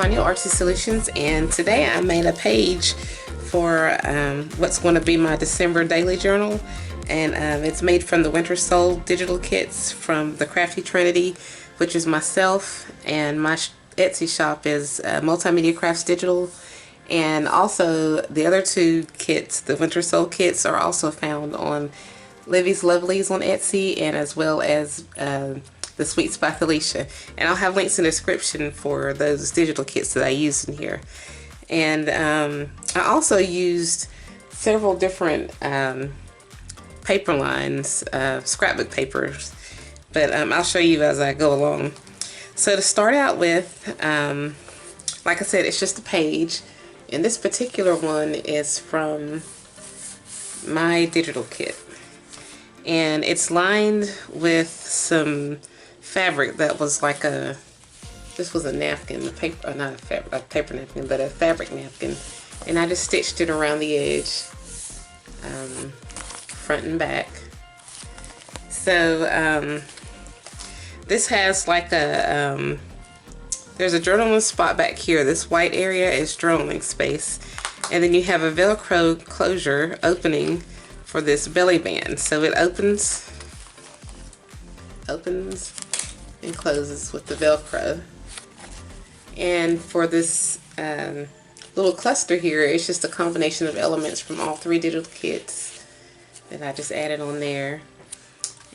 Tanya Artsy Solutions, and today I made a page for what's going to be my December daily journal, and it's made from the Winter Soul digital kits from the Crafty Trinity, which is myself, and my Etsy shop is Multimedia Crafts Digital, and also the other two kits, the Winter Soul kits, are also found on Livie's Lovelies on Etsy, and as well as the Sweets by Thelisha. And I'll have links in the description for those digital kits that I used in here. And I also used several different paper lines, scrapbook papers, but I'll show you as I go along. So to start out with, like I said, it's just a page, and this particular one is from my digital kit, and it's lined with some fabric that was like this was a napkin, a paper, not a paper napkin, but a fabric napkin, and I just stitched it around the edge, front and back. So this has like a there's a journaling spot back here. This white area is journaling space, and then you have a Velcro closure opening for this belly band. So it opens and closes with the Velcro. And for this little cluster here, it's just a combination of elements from all three digital kits that I just added on there.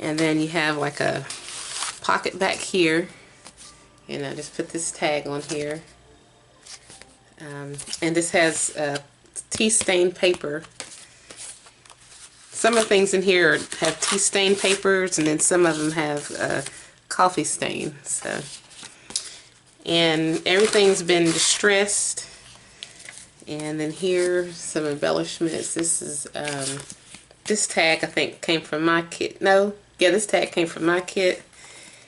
And then you have like a pocket back here, and I just put this tag on here. And this has tea stained paper. Some of the things in here have tea stained papers, and then some of them have coffee stain. So, and everything's been distressed. And then here, some embellishments. This is this tag I think came from my kit. No, yeah, this tag came from my kit.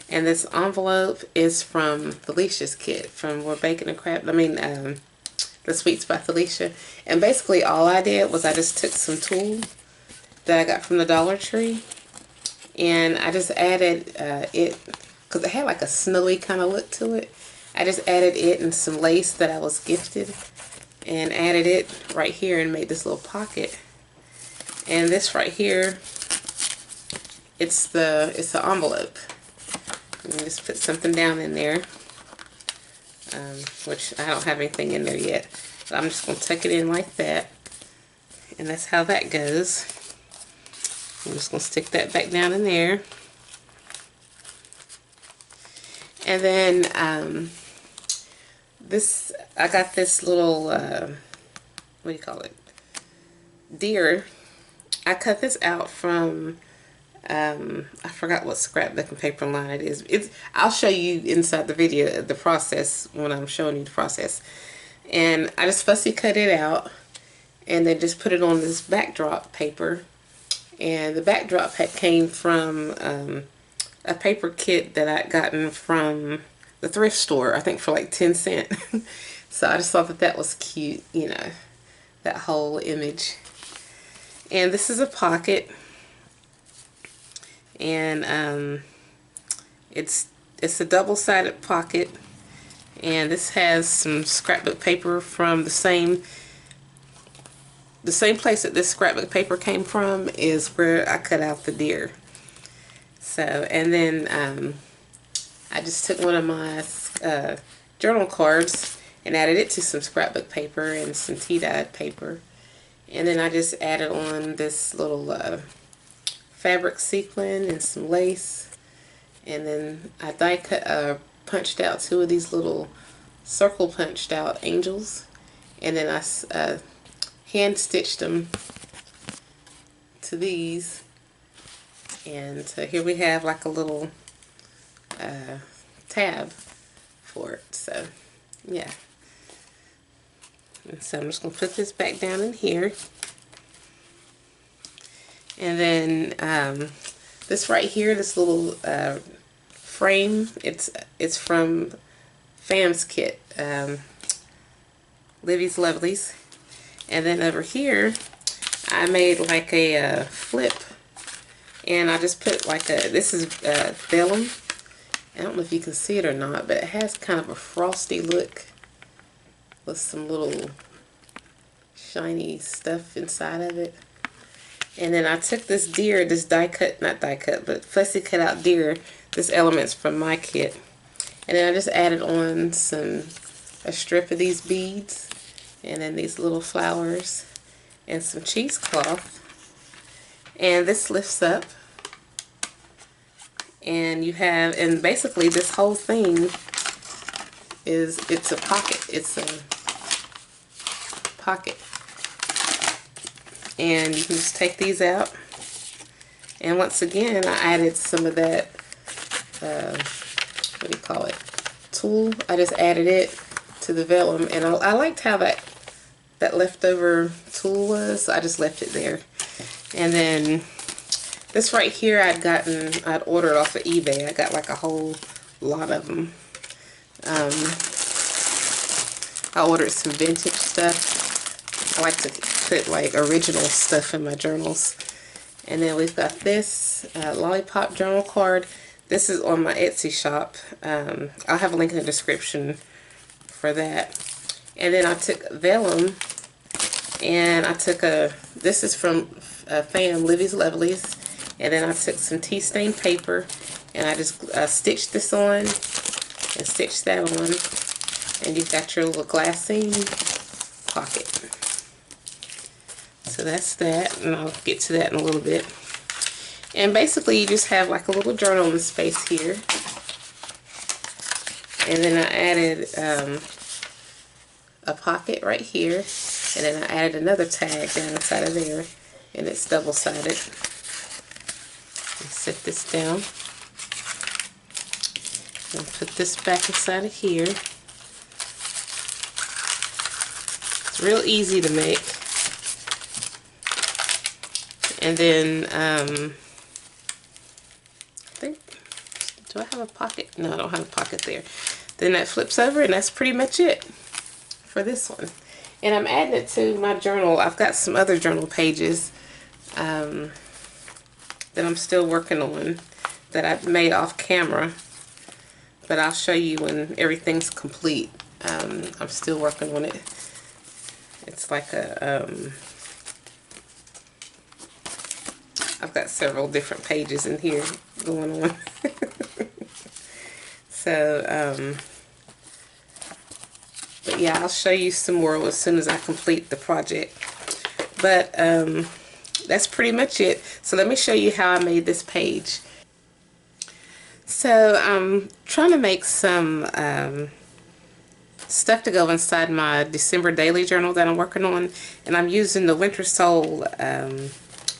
And this envelope is from Thelisha's kit, from We're Baking and Crap. I mean, the Sweets by Thelisha. And basically all I did was I just took some tulle that I got from the Dollar Tree, and I just added it, because it had like a snowy kind of look to it. I just added it and some lace that I was gifted, and added it right here and made this little pocket. And this right here, it's the envelope. And just put something down in there, which I don't have anything in there yet, but I'm just going to tuck it in like that, and that's how that goes. I'm just going to stick that back down in there. And then I got this little what do you call it, deer. I cut this out from I forgot what scrapbook and paper line it is. I'll show you inside the video the process when I'm showing you the process. And I just fussy cut it out, and then just put it on this backdrop paper. And the backdrop came from a paper kit that I'd gotten from the thrift store, I think for like 10 cents. So I just thought that that was cute, you know, that whole image. And this is a pocket. And it's a double-sided pocket, and this has some scrapbook paper from the same place that this scrapbook paper came from is where I cut out the deer. So, and then I just took one of my journal cards and added it to some scrapbook paper and some tea-dyed paper, and then I just added on this little fabric sequin and some lace, and then I punched out two of these little circle punched out angels, and then I hand stitched them to these, and here we have like a little tab for it. So yeah, and so I'm just going to put this back down in here. And then this right here, this little frame, it's from Fam's kit, Livie's Lovelies. And then over here, I made like a flip, and I just put like this is vellum. I don't know if you can see it or not, but it has kind of a frosty look with some little shiny stuff inside of it. And then I took this deer, this die cut, not die cut, but fussy cut out deer, this elements from my kit. And then I just added on a strip of these beads, and then these little flowers, and some cheesecloth. And this lifts up. And you have, and basically this whole thing it's a pocket. It's a pocket. And you can just take these out. And once again, I added some of that, what do you call it, tulle. I just added it to the vellum. And I liked how that leftover tulle was, so I just left it there. And then this right here I'd ordered off of eBay. I got like a whole lot of them. I ordered some vintage stuff. I like to put like original stuff in my journals. And then we've got this lollipop journal card. This is on my Etsy shop. I'll have a link in the description for that. And then I took vellum, and I took this is from Fam Livie's Lovelies. And then I took some tea stain paper, and I just stitched this on and stitched that on. And you've got your little glassine pocket. So that's that, and I'll get to that in a little bit. And basically you just have like a little journaling space here. And then I added a pocket right here, and then I added another tag down inside of there, and it's double-sided. Set this down and put this back inside of here. It's real easy to make. And then I think, do I have a pocket? No, I don't have a pocket there. Then that flips over, and that's pretty much it for this one. And I'm adding it to my journal. I've got some other journal pages that I'm still working on, that I've made off camera, but I'll show you when everything's complete. I'm still working on it. It's like I've got several different pages in here going on. So, but yeah, I'll show you some more as soon as I complete the project. But that's pretty much it. So let me show you how I made this page. So I'm trying to make some stuff to go inside my December daily journal that I'm working on, and I'm using the Winter Soul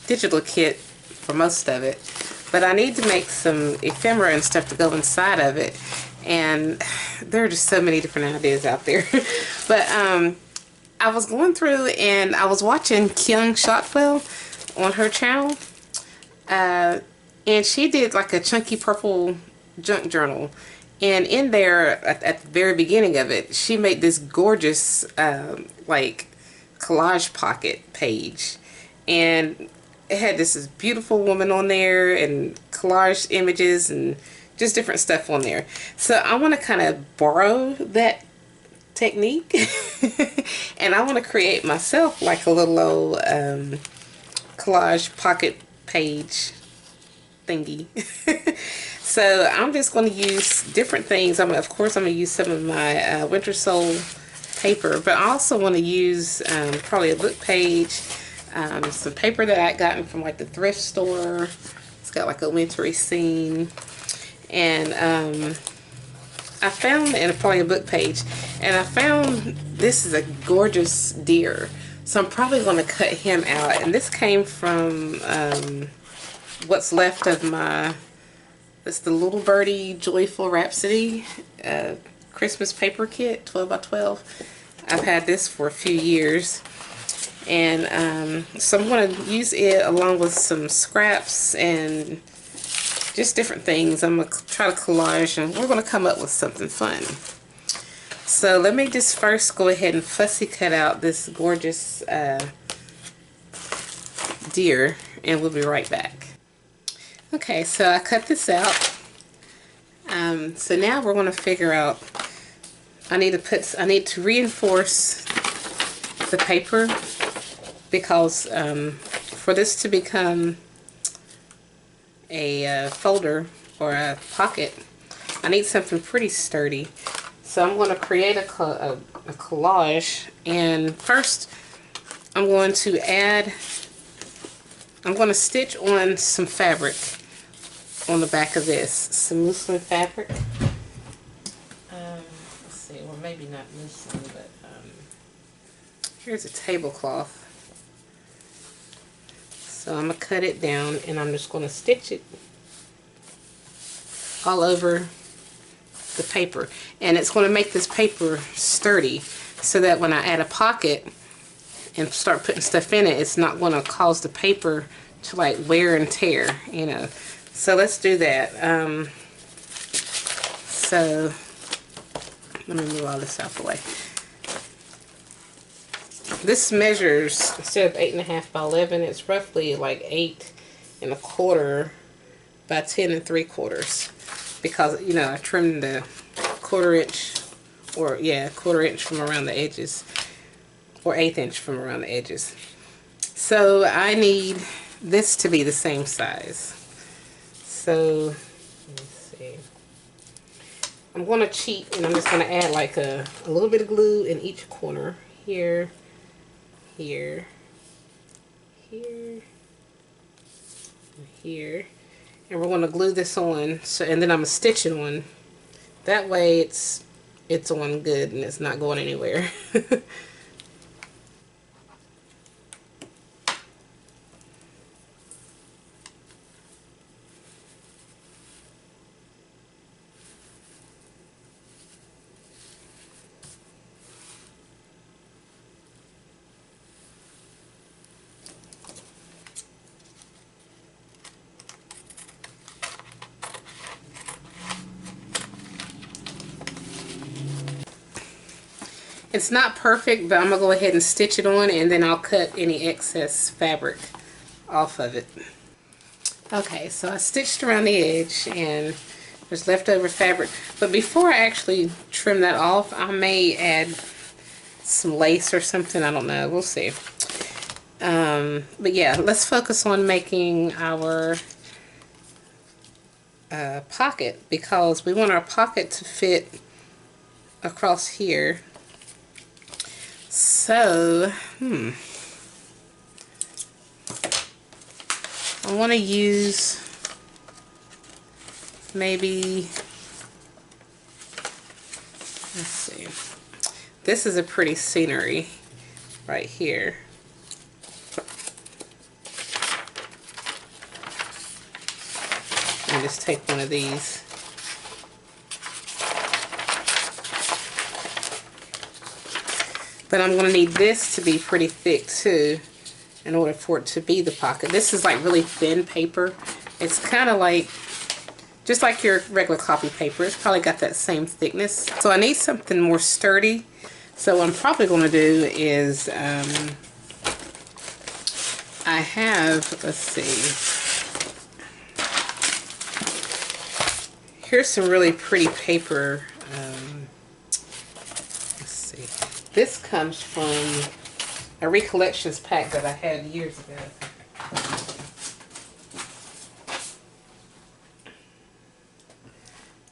digital kit for most of it. But I need to make some ephemera and stuff to go inside of it, and there are just so many different ideas out there. But I was going through and I was watching Kyung Shotwell on her channel, and she did like a chunky purple junk journal, and in there at the very beginning of it, she made this gorgeous like collage pocket page, and it had this beautiful woman on there and collage images and just different stuff on there. So I want to kind of borrow that technique and I want to create myself like a little old collage pocket page thingy. So I'm just going to use different things. Of course I'm going to use some of my Winter Soul paper, but I also want to use probably a book page, some paper that I gotten from like the thrift store. It's got like a wintry scene, and I found, and probably a book page, and I found this is a gorgeous deer. So I'm probably going to cut him out, and this came from what's left of my, it's the little Birdie Joyful Rhapsody Christmas paper kit, 12 by 12. I've had this for a few years, and so I'm going to use it along with some scraps and just different things. I'm going to try to collage, and we're going to come up with something fun. So let me just first go ahead and fussy cut out this gorgeous deer, and we'll be right back. Okay, so I cut this out. So now we're going to figure out I need to reinforce the paper because for this to become a folder or a pocket, I need something pretty sturdy. So I'm going to create a collage, and first I'm going to stitch on some fabric on the back of this, some muslin fabric. Let's see, well maybe not muslin, but here's a tablecloth. So I'm going to cut it down, and I'm just going to stitch it all over the paper. And it's going to make this paper sturdy so that when I add a pocket and start putting stuff in it, it's not going to cause the paper to like wear and tear, you know. So let's do that. So let me move all this out the way. This measures, instead of 8.5 by 11, it's roughly like 8 1/4 by 10 3/4, because you know I trimmed the 1/4 inch, or yeah, 1/4 inch from around the edges, or 1/8 inch from around the edges. So I need this to be the same size. So let me see. I'm going to cheat, and I'm just going to add like a little bit of glue in each corner here. Here, here, and here, and we're going to glue this on. So, and then I'm gonna stitch it on. That way, it's on good and it's not going anywhere. It's not perfect, but I'm going to go ahead and stitch it on, and then I'll cut any excess fabric off of it. Okay, so I stitched around the edge, and there's leftover fabric. But before I actually trim that off, I may add some lace or something. I don't know. We'll see. But yeah, let's focus on making our pocket, because we want our pocket to fit across here. So, I want to use maybe, let's see, this is a pretty scenery right here. And just take one of these. But I'm going to need this to be pretty thick too in order for it to be the pocket. This is like really thin paper. It's kind of like, just like your regular copy paper. It's probably got that same thickness. So I need something more sturdy. So what I'm probably going to do is, I have, let's see, here's some really pretty paper. Let's see. This comes from a Recollections pack that I had years ago.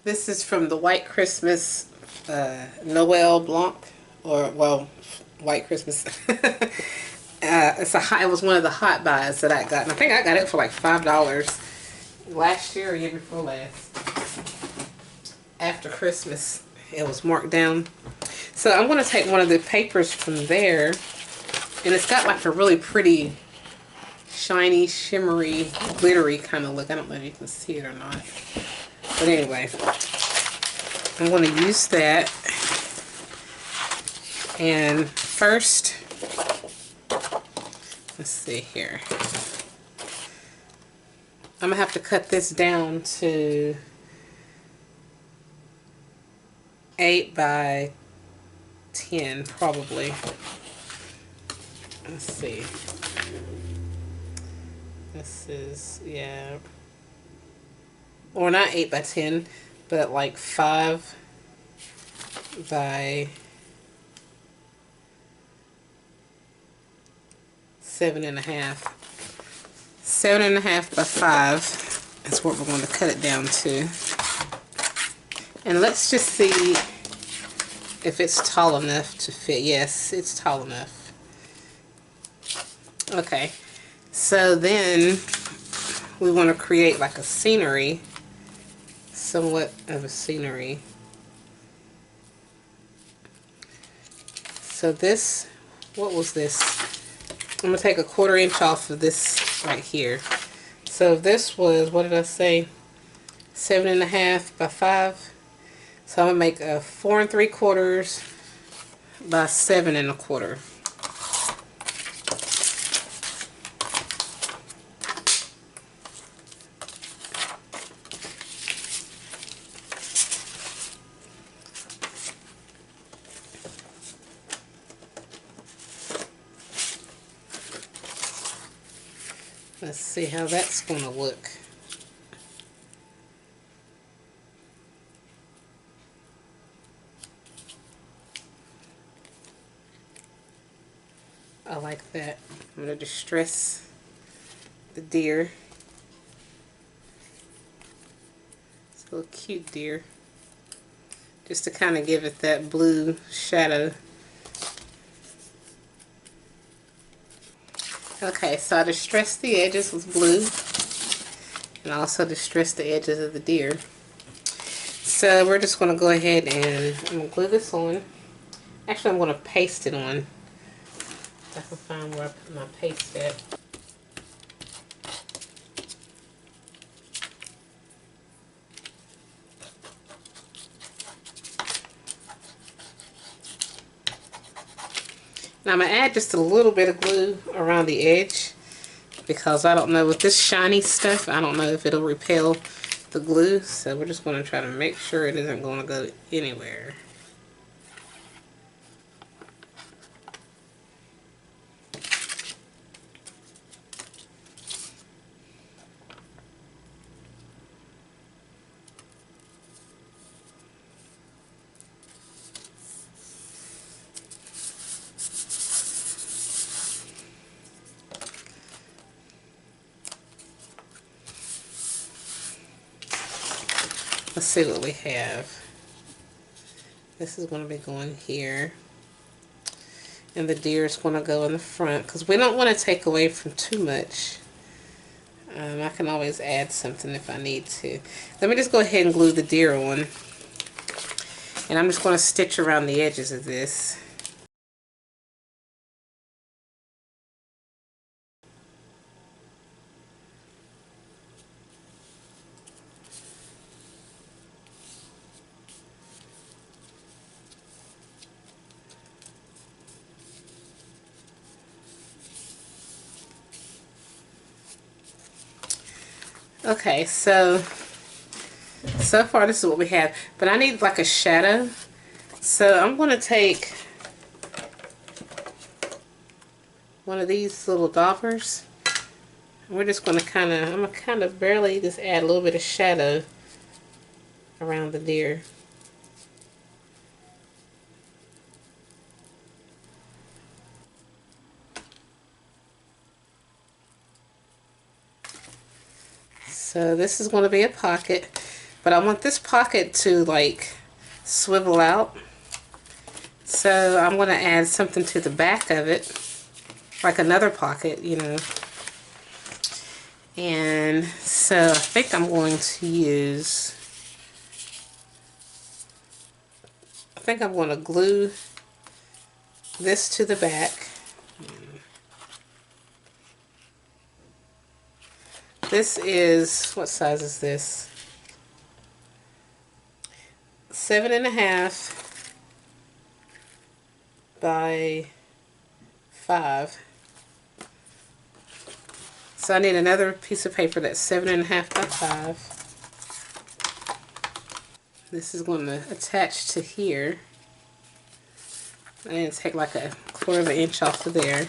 This is from the White Christmas Noel Blanc, or well, White Christmas. It was one of the hot buys that I got, and I think I got it for like $5 last year or year before last. After Christmas, it was marked down. So I'm going to take one of the papers from there, and it's got like a really pretty shiny, shimmery, glittery kind of look. I don't know if you can see it or not. But anyway, I'm going to use that. And first, let's see here. I'm going to have to cut this down to 8 by 10 probably. Let's see. This is, yeah. Or not 8 by 10, but like 5 by 7.5. 7.5 by 5 is what we're going to cut it down to. And let's just see if it's tall enough to fit. Yes, it's tall enough. Okay, so then we want to create like a scenery, somewhat of a scenery. So this, what was this? I'm going to take a 1/4 inch off of this right here. So this was, what did I say? 7.5 by 5. So I'm going to make a 4 3/4 by 7 1/4. Let's see how that's going to look. I like that. I'm going to distress the deer. It's a little cute deer. Just to kind of give it that blue shadow. Okay, so I distressed the edges with blue. And also distressed the edges of the deer. So we're just going to go ahead and I'm going to glue this on. Actually, I'm going to paste it on. If I can find where I put my paste at. Now I'm going to add just a little bit of glue around the edge because I don't know, with this shiny stuff, I don't know if it'll repel the glue. So we're just going to try to make sure it isn't going to go anywhere. Let's see what we have. This is going to be going here. And the deer is going to go in the front because we don't want to take away from too much. I can always add something if I need to. Let me just go ahead and glue the deer on. And I'm just going to stitch around the edges of this. Okay, so far this is what we have. But I need like a shadow. So I'm going to take one of these little daubers. We're just going to I'm going to kind of barely just add a little bit of shadow around the deer. So this is going to be a pocket, but I want this pocket to like swivel out. So I'm going to add something to the back of it, like another pocket, you know. And so I think I'm going to use, glue this to the back. This is, what size is this? 7.5 by 5. So I need another piece of paper that's 7.5 by 5. This is going to attach to here. I need to take like a 1/4 inch off of there.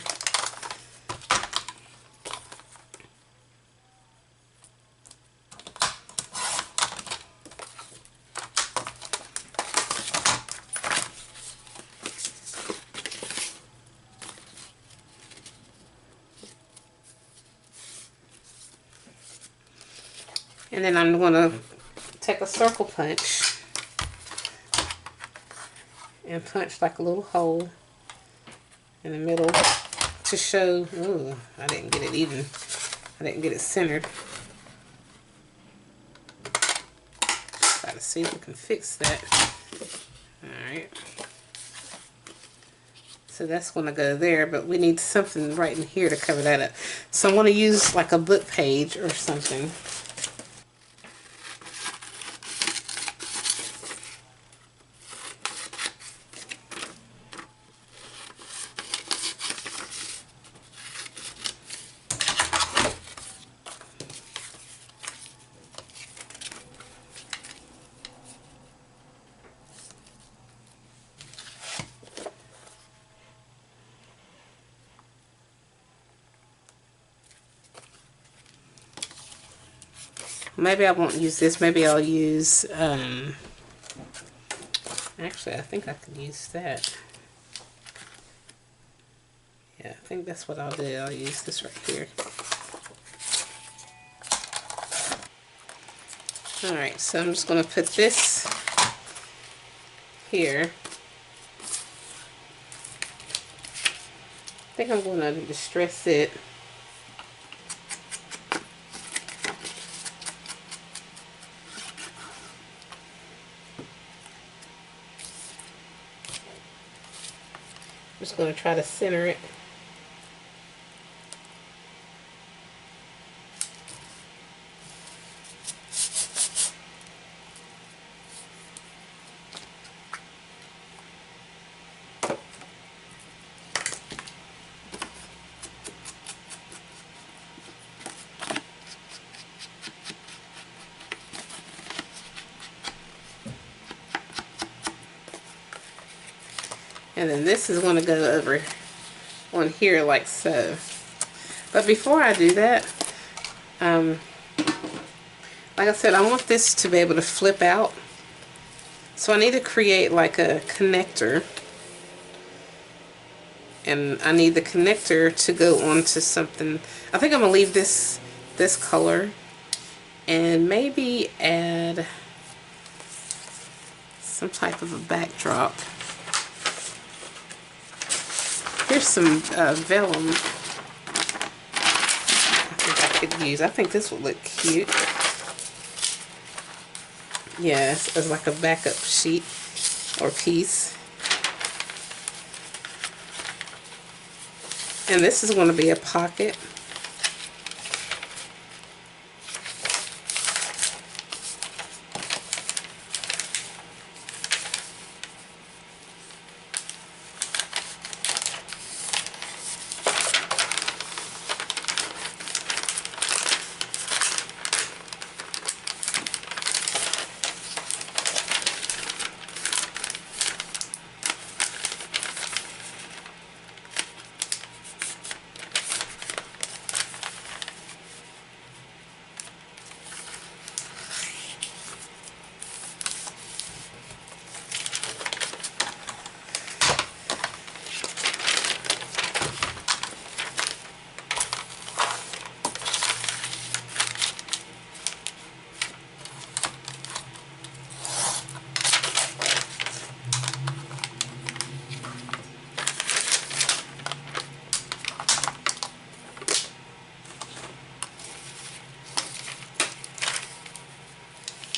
And then I'm going to take a circle punch and punch like a little hole in the middle to show. Ooh, I didn't get it even. I didn't get it centered. Try to see if we can fix that. Alright. So that's going to go there, but we need something right in here to cover that up. So I'm going to use like a book page or something. Maybe I won't use this. Maybe I'll use, actually, I think I could use that. Yeah, I think that's what I'll do. I'll use this right here. Alright, so I'm just going to put this here. I think I'm going to distress it. I'm just going to try to center it. And then this is going to go over on here like so. But before I do that, like I said, I want this to be able to flip out. So I need to create like a connector. And I need the connector to go onto something. I think I'm going to leave this color and maybe add some type of a backdrop. Here's some vellum I think I could use. I think this would look cute. Yeah, as like a backup sheet or piece. And this is going to be a pocket.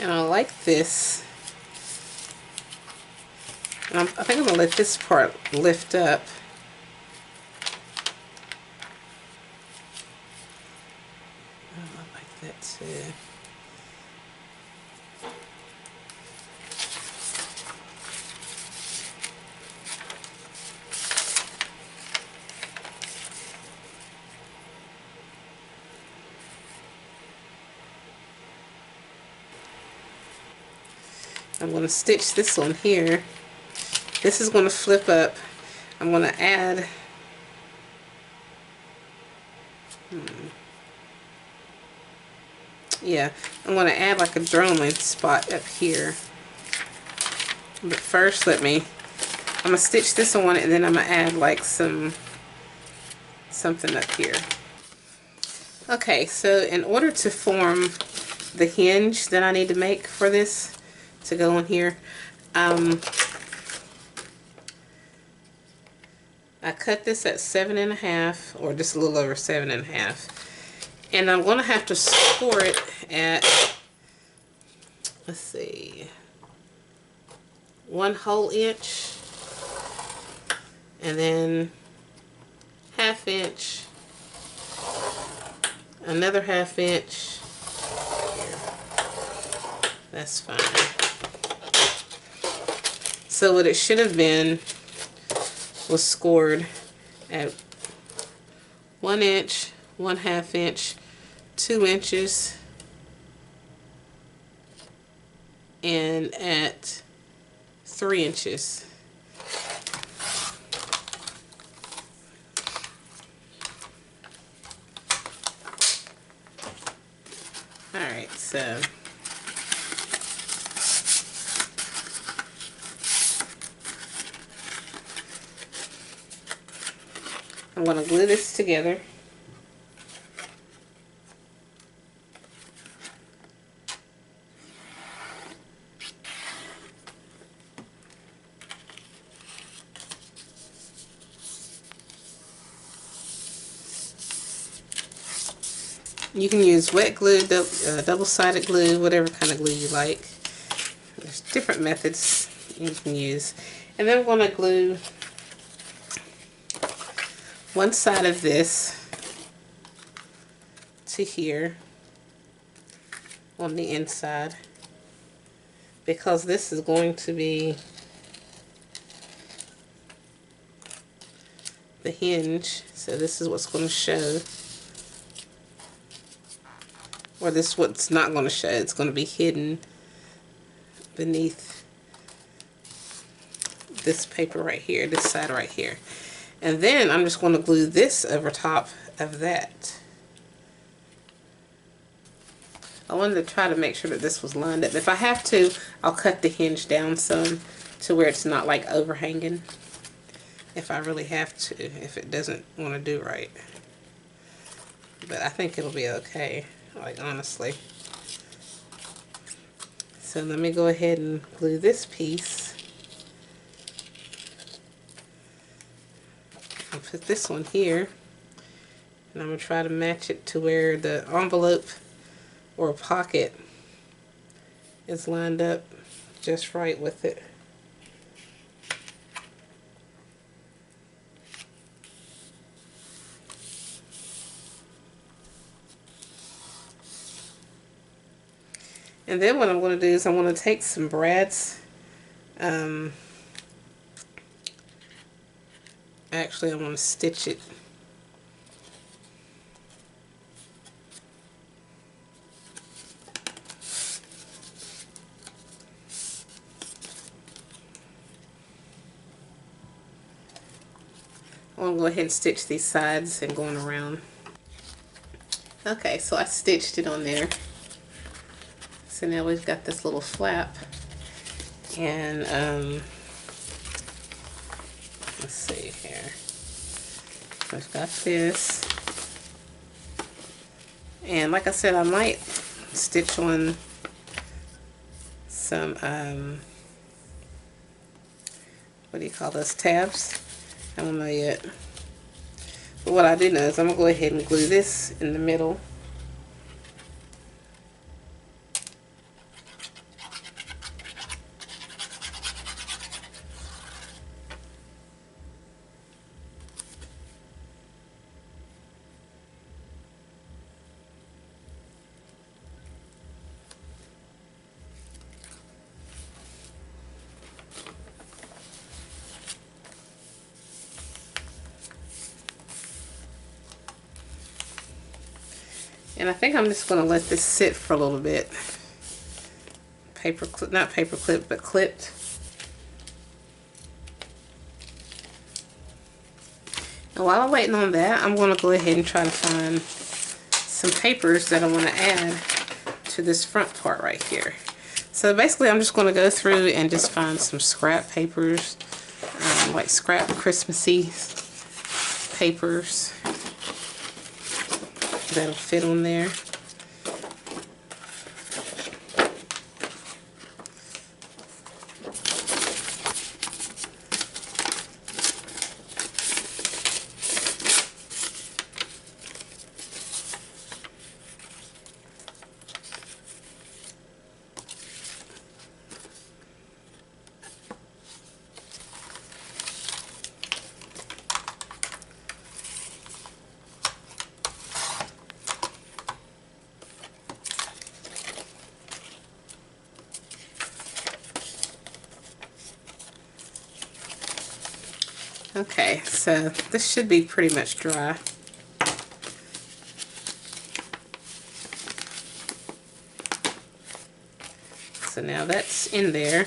And I like this. And I think I'm going to let this part lift up. Oh, I like that too. I'm going to stitch this on here. This is going to flip up. I'm going to add yeah, I'm going to add like a droneling spot up here. But first I'm going to stitch this on and then I'm going to add like something up here. Okay, so in order to form the hinge that I need to make for this to go on here. I cut this at 7.5, or just a little over 7.5, and I'm going to have to score it at, let's see, 1 whole inch, and then 1/2 inch, another 1/2 inch. That's fine. So what it should have been was scored at 1 inch, 1/2 inch, 2 inches, and at 3 inches. Alright, so I'm going to glue this together. You can use wet glue, double-sided glue, whatever kind of glue you like. There's different methods you can use. And then I'm going to glue one side of this to here on the inside, because this is going to be the hinge. So this is what's going to show. Or this is what's not going to show. It's going to be hidden beneath this paper right here, this side right here. And then I'm just going to glue this over top of that. I wanted to try to make sure that this was lined up. If I have to, I'll cut the hinge down some to where it's not like overhanging. If I really have to, if it doesn't want to do right. But I think it'll be okay. Like, honestly. So let me go ahead and glue this piece. I'll put this one here. And I'm going to try to match it to where the envelope or pocket is lined up just right with it. And then what I'm going to do is I'm going to take some brads. Actually, I'm going to stitch it. I'm going to go ahead and stitch these sides and going around. Okay, so I stitched it on there. So now we've got this little flap, and let's see here. We've got this, and like I said, I might stitch on some what do you call those, tabs? I don't know yet. But what I do know is I'm gonna go ahead and glue this in the middle. And I think I'm just going to let this sit for a little bit. Paper clip, not paper clip, but clipped. And while I'm waiting on that, I'm going to go ahead and try to find some papers that I want to add to this front part right here. So basically, I'm just going to go through and just find some scrap papers, like scrap Christmassy papers that'll fit on there. Okay, so this should be pretty much dry. So now that's in there.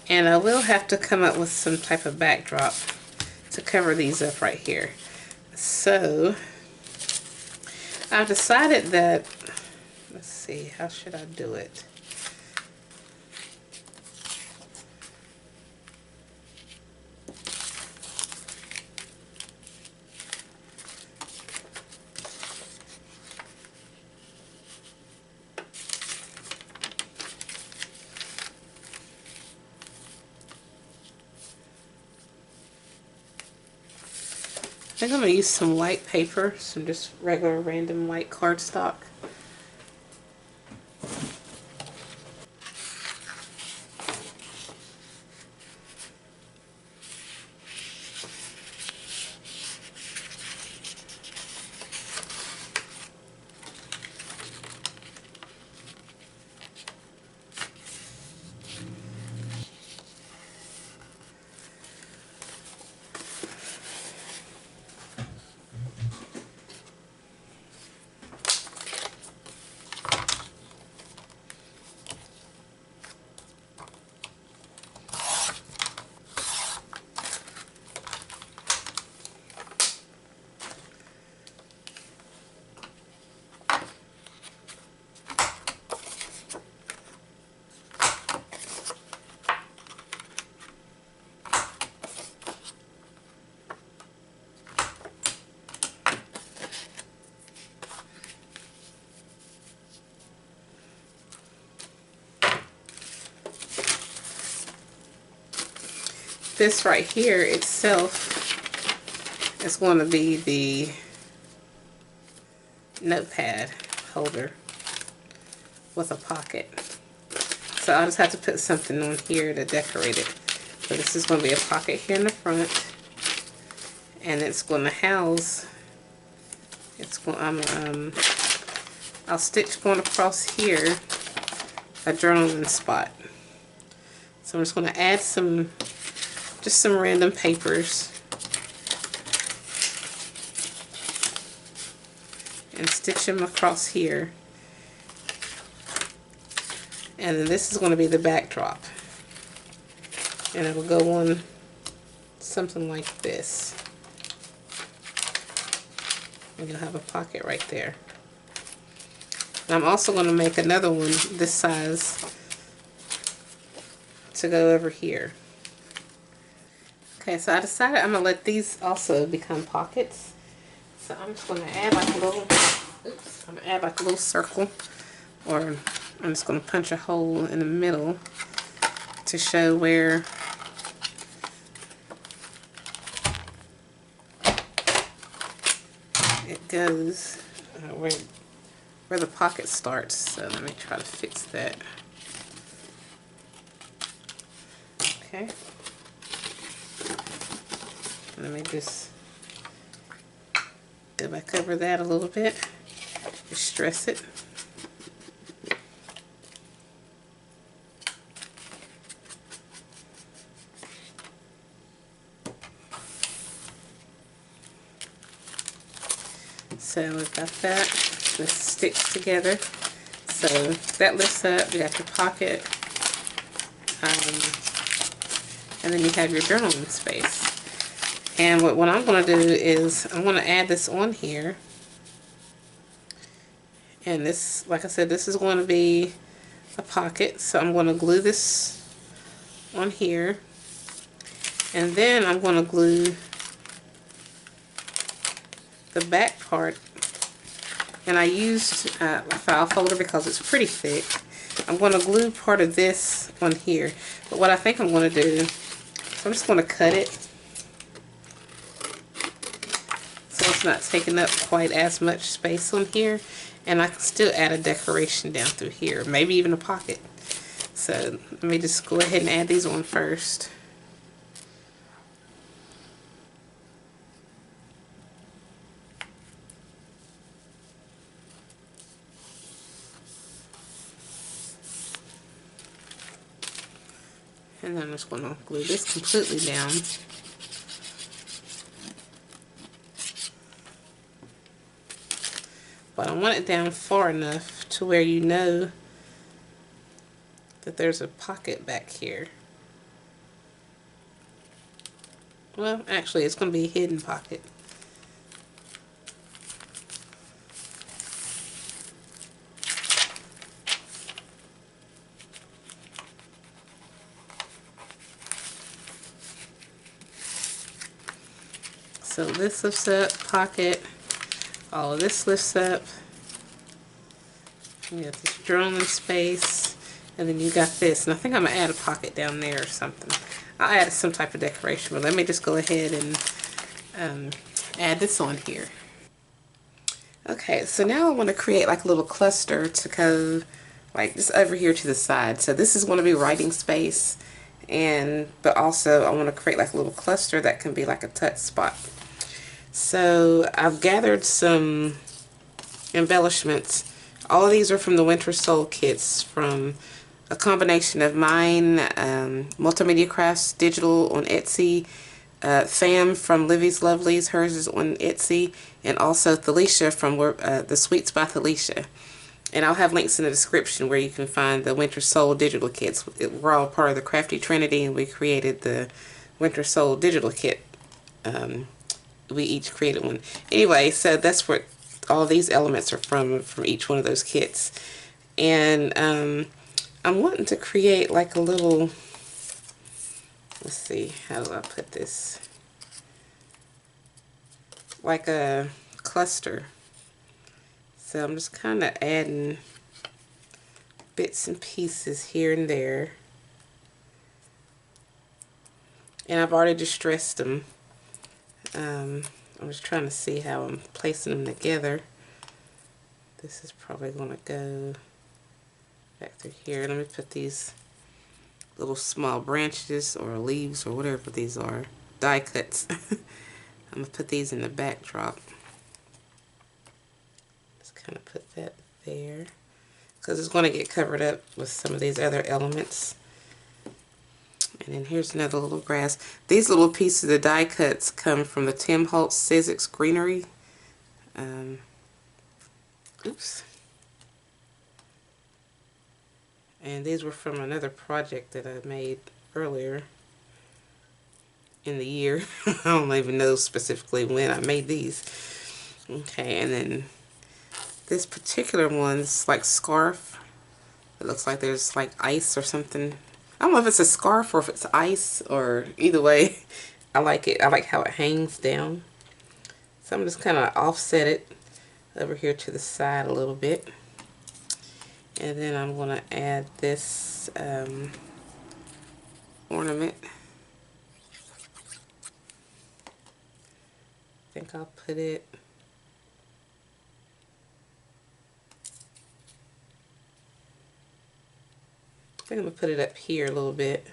And I will have to come up with some type of backdrop to cover these up right here. So I've decided that, let's see, how should I do it? I think I'm going to use some white paper, some just regular random white cardstock. This right here itself is going to be the notepad holder with a pocket. So I'll just have to put something on here to decorate it. So this is going to be a pocket here in the front, and it's going to house. It's going. I'll stitch going across here a journaling spot. So I'm just going to add just some random papers and stitch them across here. And then this is going to be the backdrop. And it will go on something like this. And you'll have a pocket right there. And I'm also going to make another one this size to go over here. Okay, so I decided I'm going to let these also become pockets. So I'm just going to add like a little, I'm going to add like a little circle, or I'm just going to punch a hole in the middle to show where it goes, where the pocket starts. So let me try to fix that. Okay. Let me just go back over that a little bit, just stress it. So we've got that. This sticks together. So that lifts up. You got your pocket, and then you have your journaling space. And what I'm going to do is I'm going to add this on here. And this, like I said, this is going to be a pocket. So I'm going to glue this on here. And then I'm going to glue the back part. And I used a file folder because it's pretty thick. I'm going to glue part of this on here. But what I think I'm going to do, I'm just going to cut it so it's not taking up quite as much space on here, and I can still add a decoration down through here, maybe even a pocket. So let me just go ahead and add these on first. And then I'm just going to glue this completely down. but I want it down far enough to where you know that there's a pocket back here. Well, actually, it's going to be a hidden pocket. So this lifts up, pocket. All of this lifts up. You got this drawing space. And then you got this. And I think I'm going to add a pocket down there or something. I'll add some type of decoration. But let me just go ahead and add this on here. Okay, so now I want to create like a little cluster to go like just over here to the side. So this is going to be writing space. But also I want to create like a little cluster that can be like a touch spot. So I've gathered some embellishments. All of these are from the Winter Soul kits, from a combination of mine, Multimedia Crafts Digital on Etsy, Fam from Livie's Lovelies, hers is on Etsy, and also Thelisha from the Sweets by Thelisha. And I'll have links in the description where you can find the Winter Soul digital kits. We're all part of the Crafty Trinity, and we created the Winter Soul digital kit. We each created one. Anyway, so that's what all these elements are from each one of those kits. And I'm wanting to create like a little, let's see, how do I put this? Like a cluster. So I'm just kind of adding bits and pieces here and there. And I've already distressed them. I'm just trying to see how I'm placing them together. This is probably going to go back through here. Let me put these little small branches or leaves or whatever these are, die cuts. I'm going to put these in the backdrop. Just kind of put that there because it's going to get covered up with some of these other elements. And then here's another little grass. These little pieces of die cuts come from the Tim Holtz Sizzix Greenery. Oops. And these were from another project that I made earlier in the year. I don't even know specifically when I made these. Okay, and then this particular one's like scarf. It looks like there's like ice or something. I don't know if it's a scarf or if it's ice, or either way, I like it. I like how it hangs down. So I'm just kind of offset it over here to the side a little bit. And then I'm going to add this ornament. I think I'll put it I'm going to put it up here a little bit.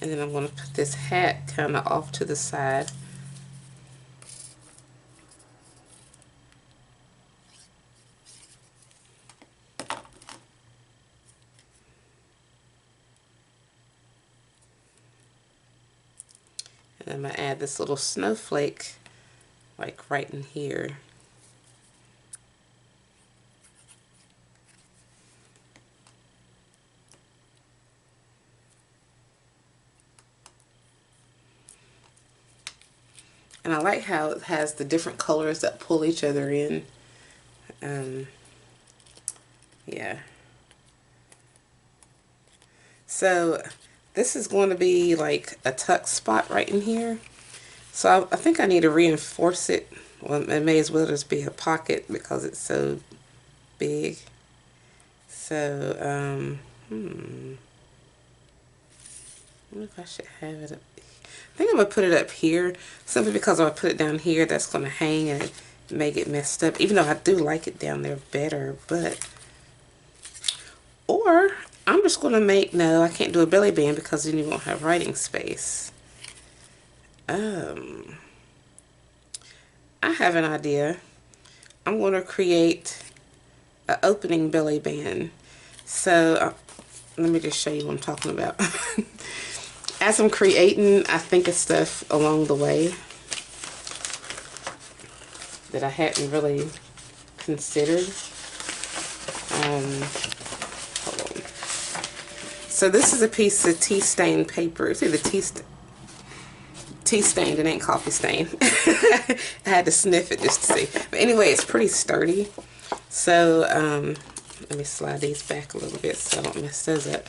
And then I'm going to put this hat kind of off to the side. And I'm going to add this little snowflake like right in here. And I like how it has the different colors that pull each other in. Yeah. So this is going to be like a tuck spot right in here. So I think I need to reinforce it. Well, it may as well just be a pocket because it's so big. So, I wonder if I should have it up. I think I'm going to put it up here, simply because if I put it down here, that's going to hang and it may get messed up, even though I do like it down there better. But, or I'm just going to make, no, I can't do a belly band because then you won't have writing space. I have an idea. I'm going to create an opening belly band. So, let me just show you what I'm talking about. As I'm creating, I think of stuff along the way. that I hadn't really considered. Hold on. So this is a piece of tea stained paper. It's either tea stained, it ain't coffee stained. I had to sniff it just to see. But anyway, it's pretty sturdy. So let me slide these back a little bit so I don't mess those up.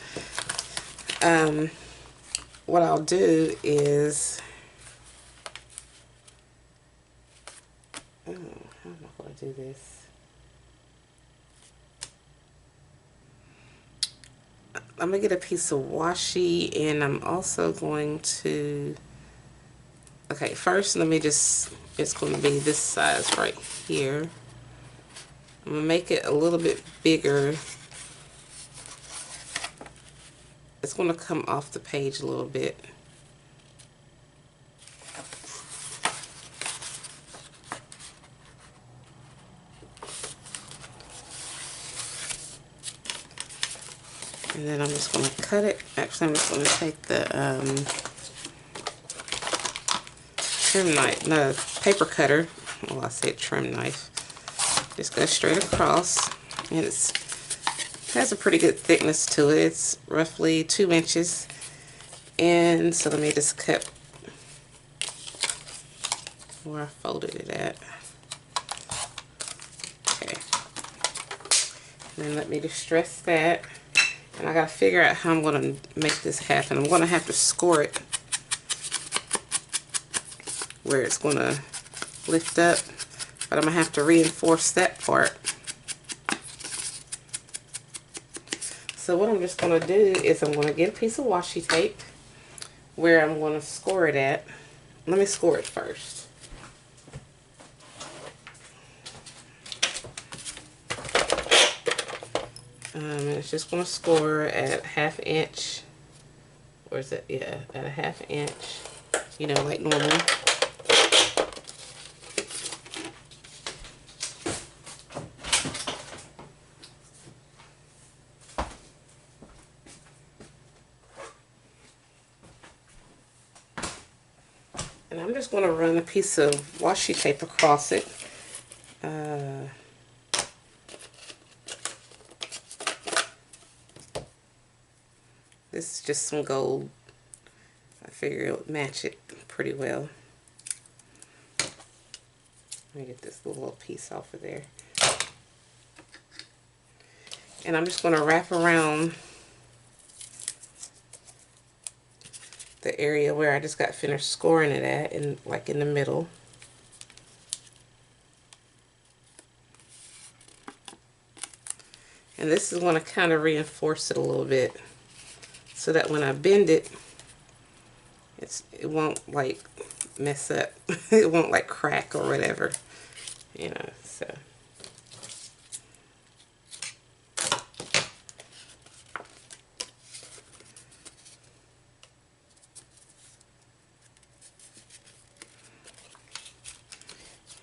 What I'll do is, how am I going to do this? I'm going to get a piece of washi, and I'm also going to, okay, first let me just, it's going to be this size right here. I'm going to make it a little bit bigger. It's going to come off the page a little bit. And then I'm just going to cut it. Actually, I'm just going to take the trim knife, no, paper cutter. Well, I said trim knife. Just go straight across. And it has a pretty good thickness to it. It's roughly 2 inches. And so let me just cut where I folded it at. Okay. And then let me distress that. And I gotta figure out how I'm gonna make this happen. I'm gonna have to score it where it's gonna lift up, but I'm gonna have to reinforce that part. So what I'm just gonna do is I'm gonna get a piece of washi tape where I'm gonna score it at. Let me score it first. It's just going to score at 1/2 inch. Where is it? Yeah, at 1/2 inch. You know, like normal. And I'm just going to run a piece of washi tape across it. This is just some gold. I figure it would match it pretty well. Let me get this little piece off of there. And I'm just going to wrap around the area where I just got finished scoring it at, and like in the middle. And this is going to kind of reinforce it a little bit, so that when I bend it, it won't like mess up. It won't like crack or whatever, you know. So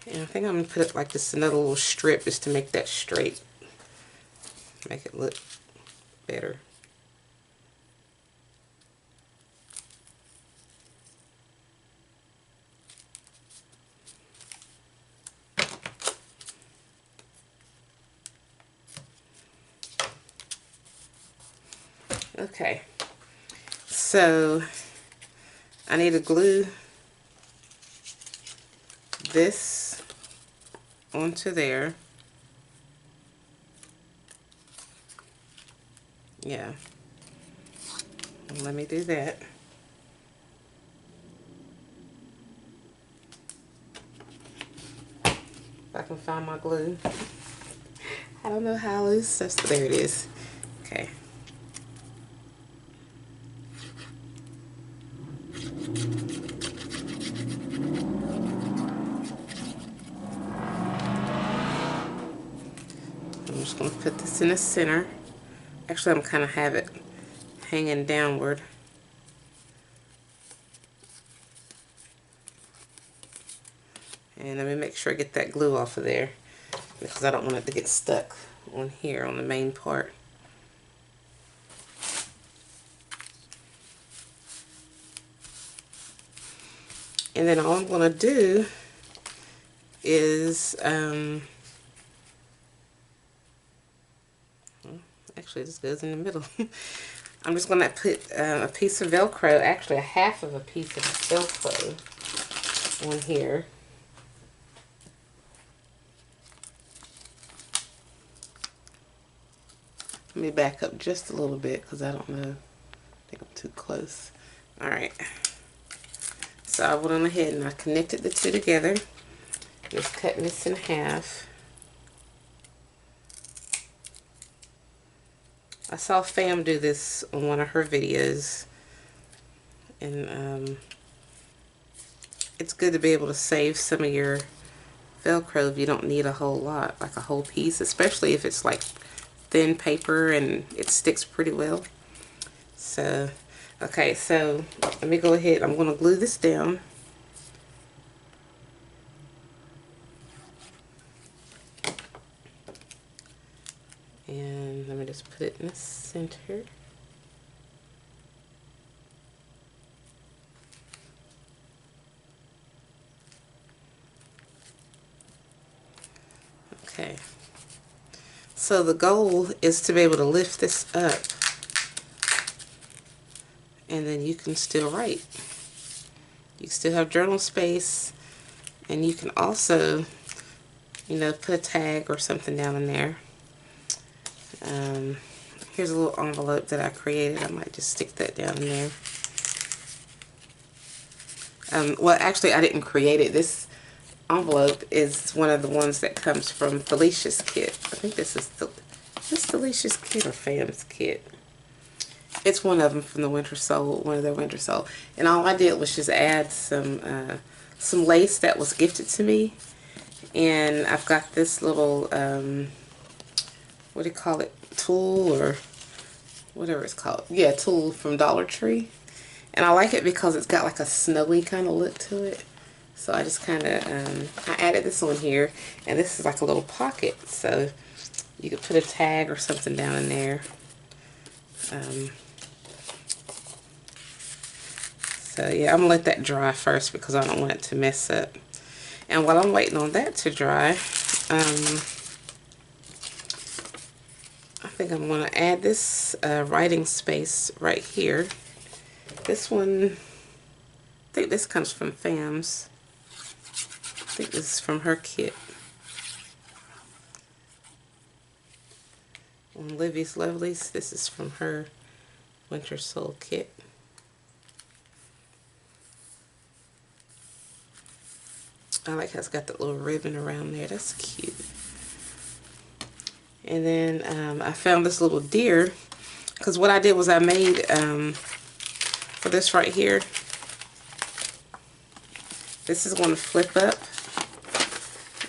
and I think I'm gonna put it like this, another little strip, just to make that straight, make it look better. Okay, so I need to glue this onto there. Yeah, let me do that. If I can find my glue. I don't know how loose. There it is. Okay. I'm just going to put this in the center. Actually, I'm kind of have it hanging downward. And let me make sure I get that glue off of there, because I don't want it to get stuck on here on the main part. And then all I'm going to do is, actually this goes in the middle. I'm just going to put a piece of Velcro, actually a half of a piece of Velcro on here. Let me back up just a little bit because I don't know. I think I'm too close. Alright. So I went on ahead and I connected the two together. Just cutting this in half. I saw Fam do this on one of her videos. And it's good to be able to save some of your Velcro if you don't need a whole lot, like a whole piece, especially if it's like thin paper and it sticks pretty well. So, okay, so let me go ahead. I'm going to glue this down. And let me just put it in the center. Okay. So the goal is to be able to lift this up and then you can still write. You still have journal space, and you can also, you know, put a tag or something down in there. Here's a little envelope that I created. I might just stick that down in there. Well, actually, I didn't create it. This envelope is one of the ones that comes from Thelisha's kit. I think this is Thelisha's kit or Fam's kit. It's one of them from the Winter Soul, one of their Winter Soul. And all I did was just add some lace that was gifted to me. And I've got this little, what do you call it, tool or whatever it's called. Yeah, tool from Dollar Tree. And I like it because it's got like a snowy kind of look to it. So I just kind of, I added this on here. And this is like a little pocket. So you could put a tag or something down in there. So yeah, I'm going to let that dry first because I don't want it to mess up. And while I'm waiting on that to dry, I think I'm going to add this writing space right here. This one, I think this comes from Fam's. I think this is from her kit. On Livie's Lovelies, this is from her Winter Soul kit. I like how it's got that little ribbon around there. That's cute. And then I found this little deer, because what I did was I made, for this right here, this is going to flip up,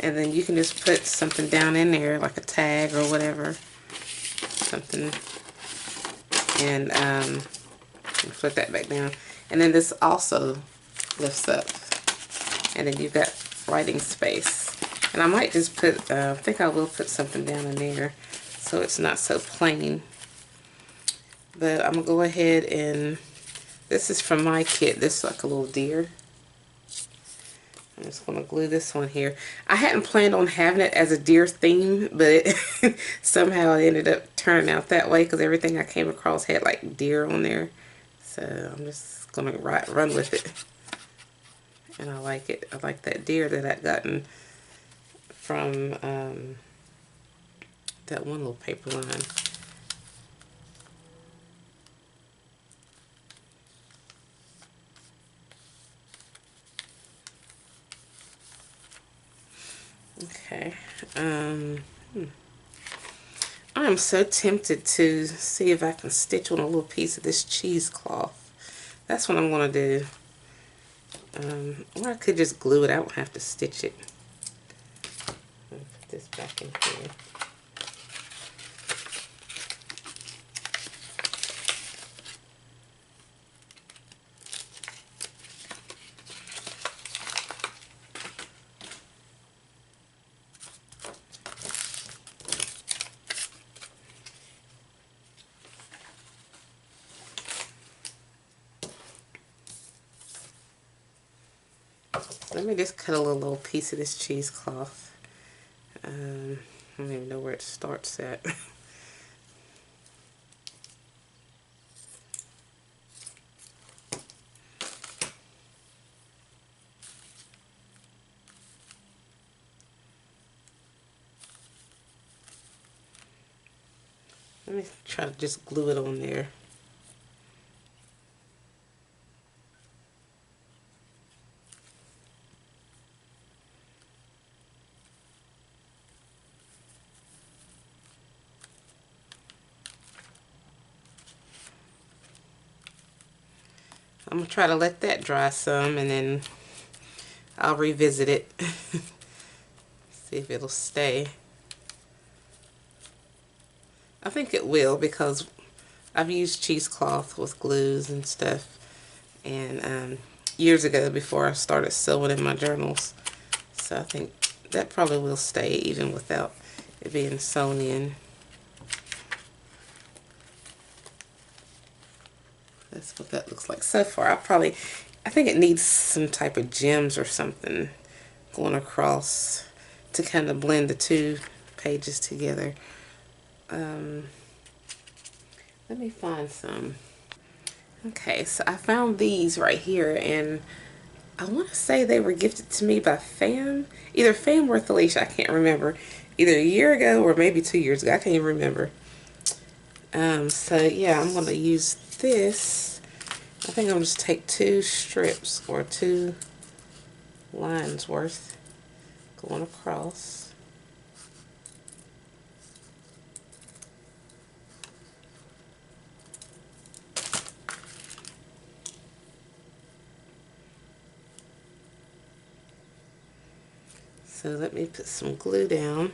and then you can just put something down in there, like a tag or whatever, something, and flip that back down. And then this also lifts up, and then you've got writing space. And I might just put, I think I will put something down in there so it's not so plain. But I'm going to go ahead and, this is from my kit. This is like a little deer. I'm just going to glue this one here. I hadn't planned on having it as a deer theme, but somehow it ended up turning out that way because everything I came across had like deer on there. So I'm just going to run with it. And I like it. I like that deer that I'd gotten from that one little paper line. Okay. I'm so tempted to see if I can stitch on a little piece of this cheesecloth. That's what I'm going to do. Or I could just glue it. I don't have to stitch it. I'm going to put this back in here. Let me just cut a little piece of this cheesecloth. I don't even know where it starts at. Let me try to just glue it on there. I'm going to try to let that dry some, and then I'll revisit it. See if it'll stay. I think it will, because I've used cheesecloth with glues and stuff, and years ago before I started sewing in my journals. So I think that probably will stay even without it being sewn in. That's what that looks like so far. I think it needs some type of gems or something going across to kind of blend the two pages together. Let me find some. Okay, so I found these right here, and I want to say they were gifted to me by Fam. Either Fam or Thelisha, I can't remember. Either a year ago or maybe 2 years ago. I can't even remember. So yeah, I'm going to use this. I think I'm going to just take 2 strips or 2 lines worth going across. So let me put some glue down.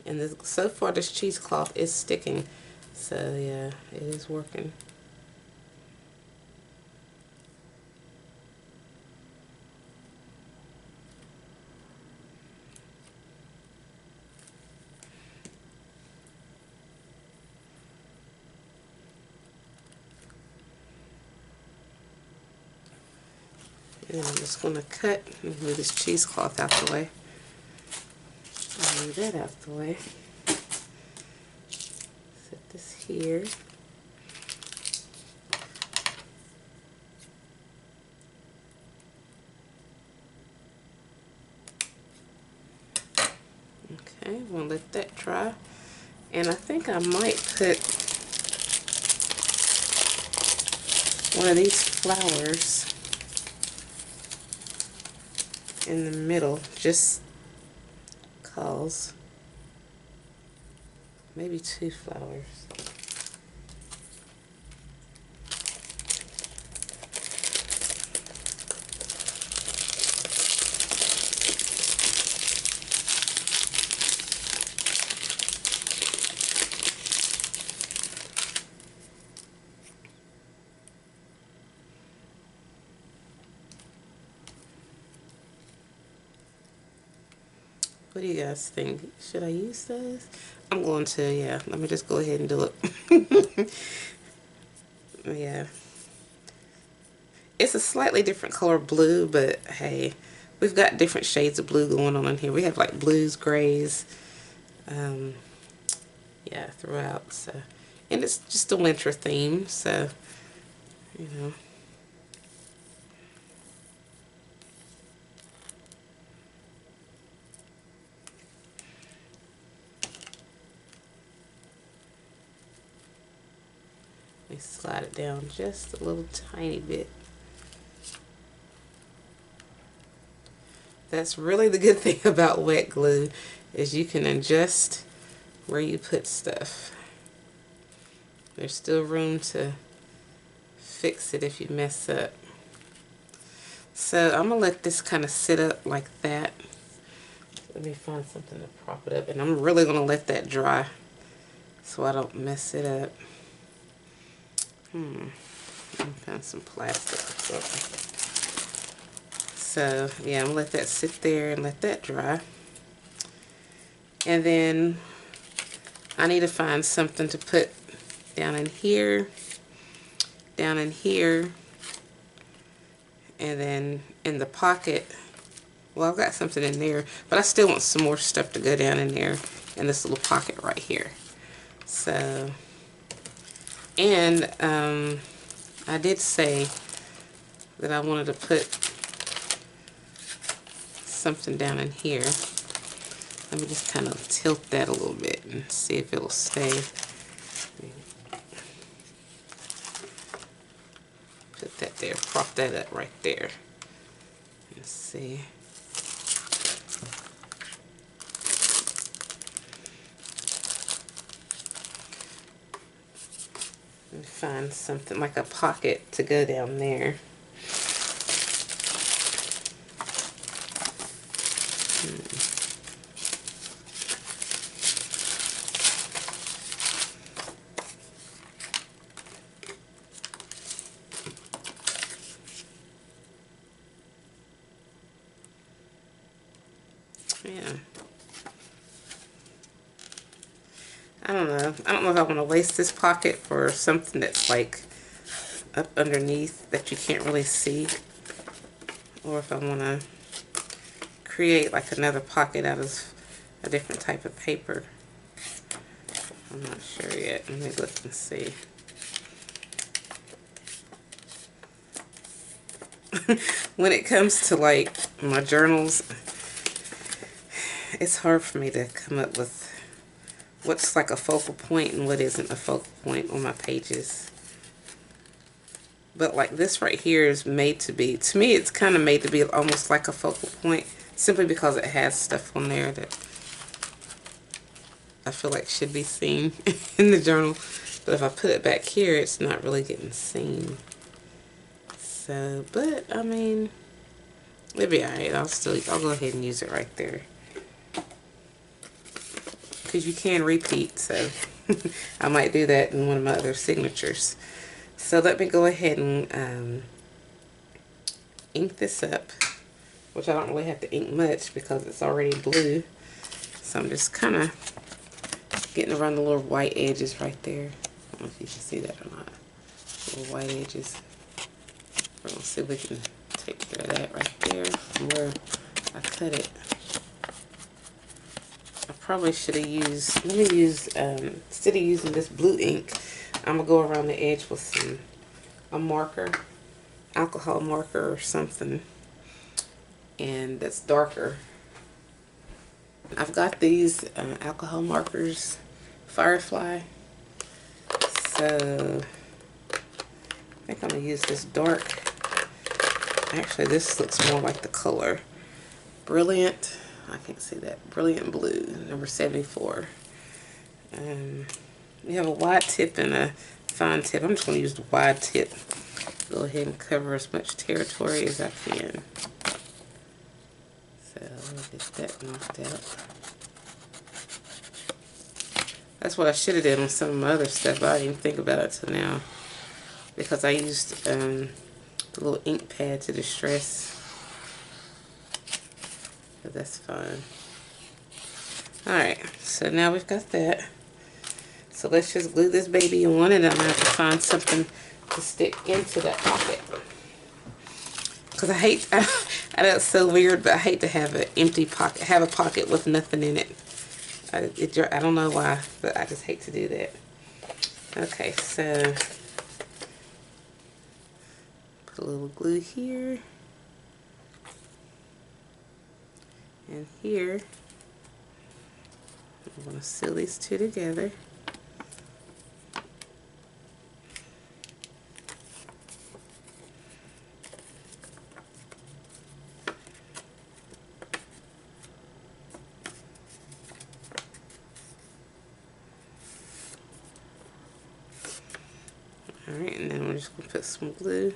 And this, so far this cheesecloth is sticking. So yeah, it is working. And I'm just going to cut and move this cheesecloth out the way. Move that out the way. Set this here. Okay, I'm going to let that dry. And I think I might put one of these flowers in the middle, just cause. Maybe 2 flowers. What do you guys think? Should I use those? I'm going to, yeah. Let me just go ahead and do it. Yeah. It's a slightly different color blue, but hey, we've got different shades of blue going on in here. We have like blues, grays, yeah, throughout. So, and it's just a winter theme, so, you know. Let me slide it down just a little tiny bit. That's really the good thing about wet glue, is you can adjust where you put stuff. There's still room to fix it if you mess up. So I'm gonna let this kind of sit up like that. Let me find something to prop it up, and I'm really gonna let that dry so I don't mess it up. Let me find some plastic or something. So yeah, I'm gonna let that sit there and let that dry. And then I need to find something to put down in here, And then in the pocket, well, I've got something in there, but I still want some more stuff to go down in there in this little pocket right here. So, and I did say that I wanted to put something down in here. Let me just kind of tilt that a little bit and see if it'll stay. Put that there, prop that up right there. Let's see. And find something like a pocket to go down there. Yeah. I don't know. I don't know if I want to waste this pocket for something that's like up underneath that you can't really see, or if I want to create like another pocket out of a different type of paper. I'm not sure yet. Let me look and see. When it comes to like my journals, it's hard for me to come up with what's like a focal point and what isn't a focal point on my pages. But like this right here is made to be, to me it's kind of made to be almost like a focal point, simply because it has stuff on there that I feel like should be seen in the journal. But if I put it back here, it's not really getting seen. So, but I mean, it'll be alright. I'll go ahead and use it right there, because you can repeat, so I might do that in one of my other signatures. So let me go ahead and ink this up, which I don't really have to ink much because it's already blue. So I'm just kind of getting around the little white edges right there. I don't know if you can see that or not. Little white edges. We're going to see if we can take care of that right there from where I cut it. I probably should have used, let me use, instead of using this blue ink, I'm going to go around the edge with a marker, alcohol marker or something, and that's darker. I've got these alcohol markers, Firefly, so I think I'm going to use this dark. Actually, this looks more like the color Brilliant. I can't see that. Brilliant Blue, number 74. We have a wide tip and a fine tip. I'm just going to use the wide tip. Go ahead and cover as much territory as I can. So I'll get that knocked out. That's what I should have done on some of my other stuff, but I didn't even think about it till now, because I used the little ink pad to distress. But that's fine. Alright, so now we've got that. So let's just glue this baby on, and I'm going to have to find something to stick into that pocket. Because I hate, I know it's so weird, but I hate to have an empty pocket, have a pocket with nothing in it. I don't know why, but I just hate to do that. Okay, so put a little glue here and here. I'm going to seal these two together. Alright, and then we're just going to put some glue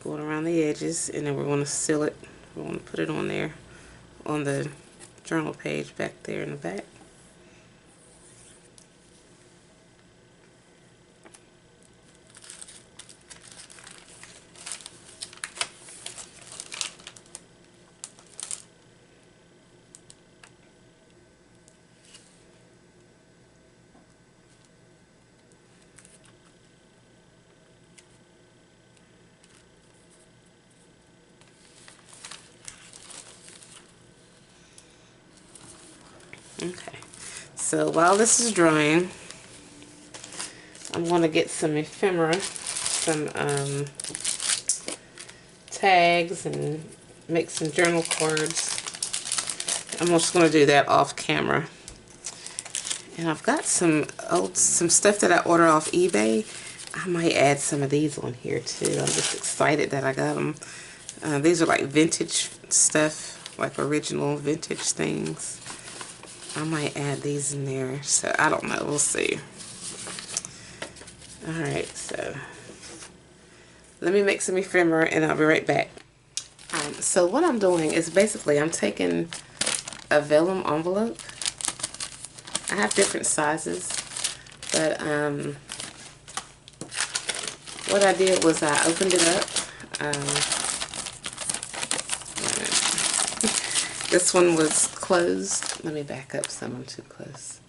going around the edges, and then we're going to seal it. We're going to put it on there on the journal page back there in the back. Okay, so while this is drying, I'm going to get some ephemera, some tags, and make some journal cards. I'm just going to do that off camera. And I've got some stuff that I ordered off eBay. I might add some of these on here too. I'm just excited that I got them. These are like vintage stuff, like original vintage things. I might add these in there. So I don't know. We'll see. Alright, so let me make some ephemera and I'll be right back. So what I'm doing is basically I'm taking a vellum envelope. I have different sizes, but what I did was I opened it up. This one was closed. Let me back up some, I'm too close.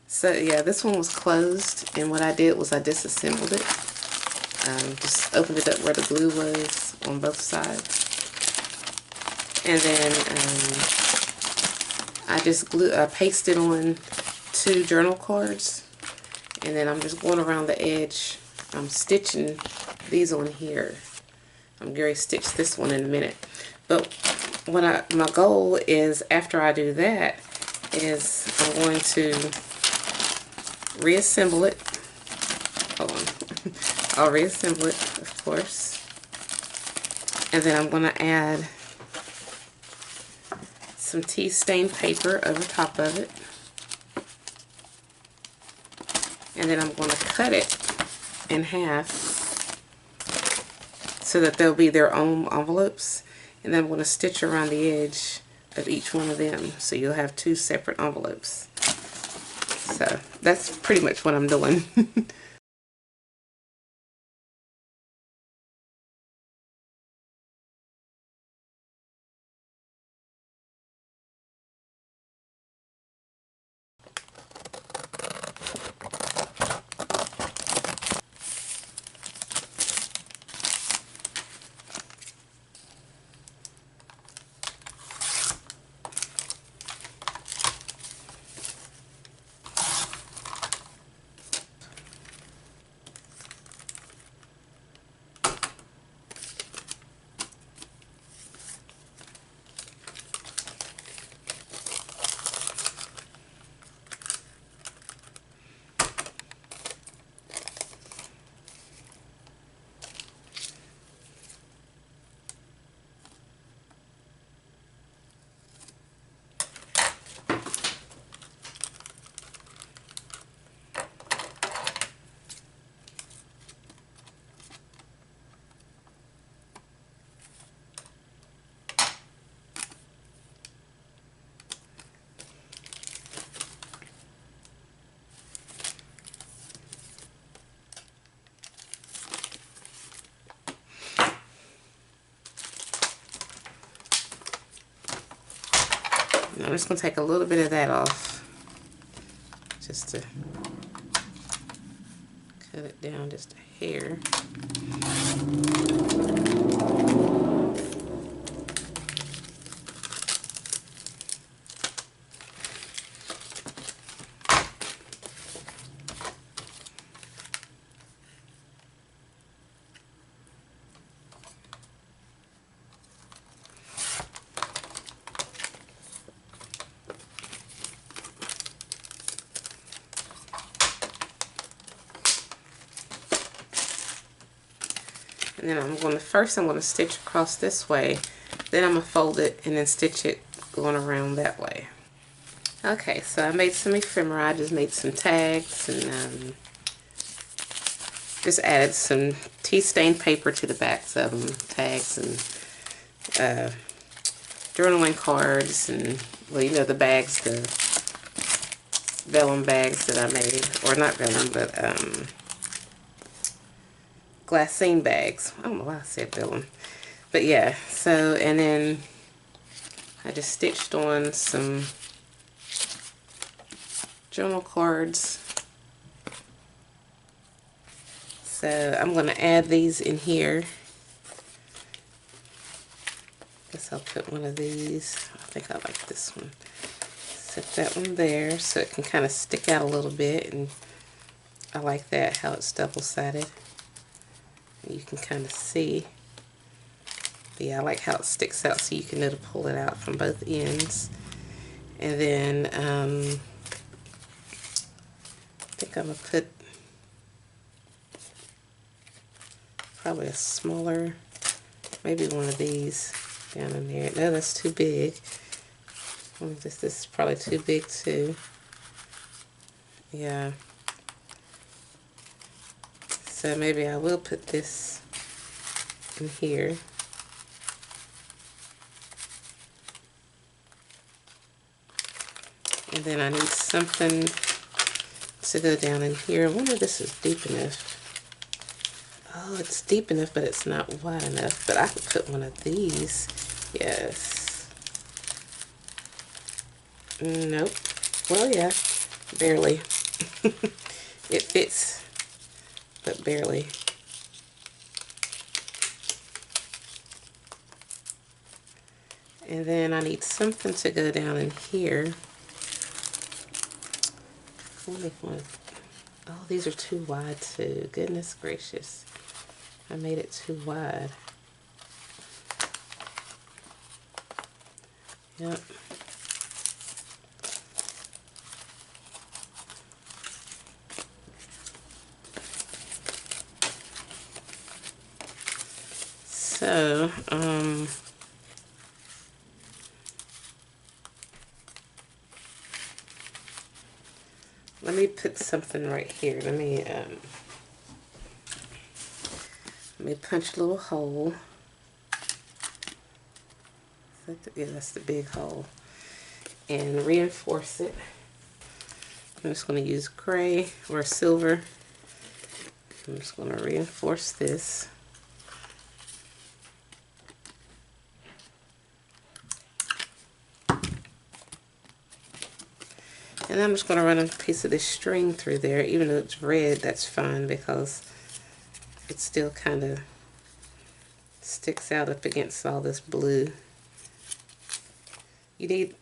So yeah, this one was closed, and what I did was I disassembled it. Just opened it up where the glue was on both sides. And then I just pasted on 2 journal cards, and then I'm just going around the edge. I'm stitching these on here. I'm going to stitch this one in a minute. But my goal is, after I do that, is I'm going to reassemble it. Hold on. I'll reassemble it, of course. And then I'm going to add some tea stained paper over top of it. And then I'm going to cut it in half so that they'll be their own envelopes. And then I'm going to stitch around the edge of each one of them, so you'll have 2 separate envelopes. So that's pretty much what I'm doing. I'm just going to take a little bit of that off, just to cut it down just a hair. And then I'm going to stitch across this way, then I'm going to fold it and then stitch it going around that way. Okay, so I made some ephemera. I just made some tags and just added some tea stained paper to the backs of them, tags and journaling cards, and, well, you know, the bags, the vellum bags that I made, or not vellum, but glassine bags. I don't know why I said vellum, but yeah. So, and then I just stitched on some journal cards. So I'm going to add these in here. Guess I'll put one of these. I think I like this one. Set that one there so it can kind of stick out a little bit, and I like that, how it's double-sided. You can kind of see. But yeah, I like how it sticks out so you can know to pull it out from both ends. And then I think I'm going to put probably a smaller, maybe one of these down in there. No, that's too big. This is probably too big too. Yeah. So maybe I will put this in here. And then I need something to go down in here. I wonder if this is deep enough. Oh, it's deep enough, but it's not wide enough. But I could put one of these. Yes. Nope. Well, yeah. Barely. It fits, but barely. And then I need something to go down in here. Oh, these are too wide too. Goodness gracious. I made it too wide. Yep. So, let me put something right here. Let me punch a little hole. Yeah, that's the big hole. And reinforce it. I'm just going to use gray or silver. I'm just going to reinforce this. And I'm just going to run a piece of this string through there. Even though it's red, that's fine because it still kind of sticks out up against all this blue. You need,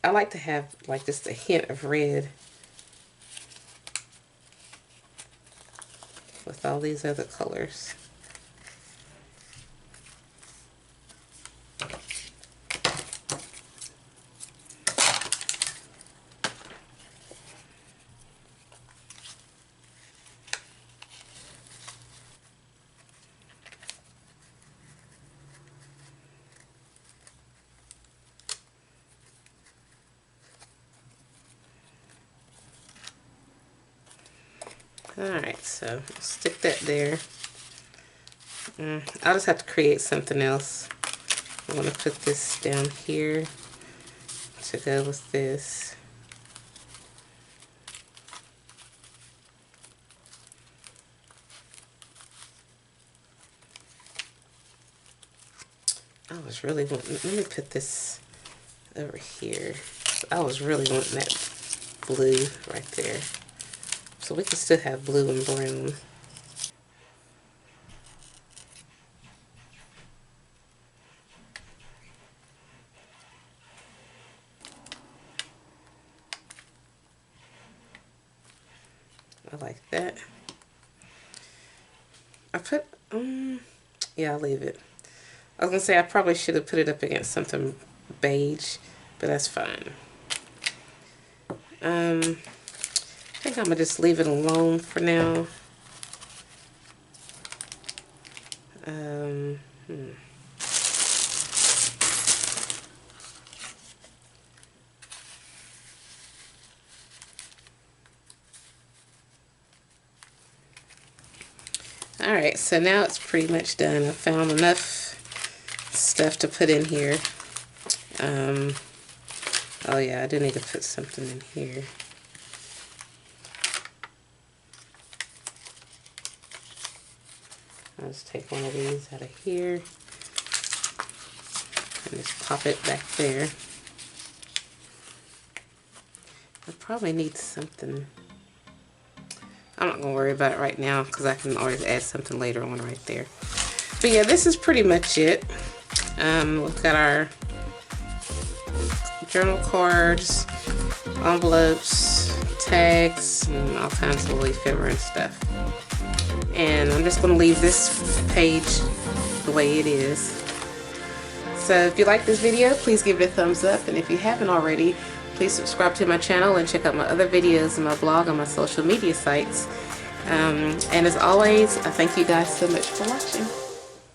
I like to have like just a hint of red with all these other colors. Alright, so stick that there. I'll just have to create something else. I want to put this down here to go with this. I was really wanting, let me put this over here. I was really wanting that blue right there. So we can still have blue and brown. I like that. I put, yeah, I'll leave it. I was going to say I probably should have put it up against something beige, but that's fine. I think I'm going to just leave it alone for now. Alright, so now it's pretty much done. I found enough stuff to put in here. Oh yeah, I do need to put something in here. I'll just take one of these out of here and just pop it back there. I probably need something. I'm not going to worry about it right now because I can always add something later on right there. But yeah, this is pretty much it. We've got our journal cards, envelopes, tags, and all kinds of little ephemera and stuff. And I'm just going to leave this page the way it is. So if you like this video, please give it a thumbs up, and if you haven't already, please subscribe to my channel and check out my other videos and my blog on my social media sites. And as always, I thank you guys so much for watching.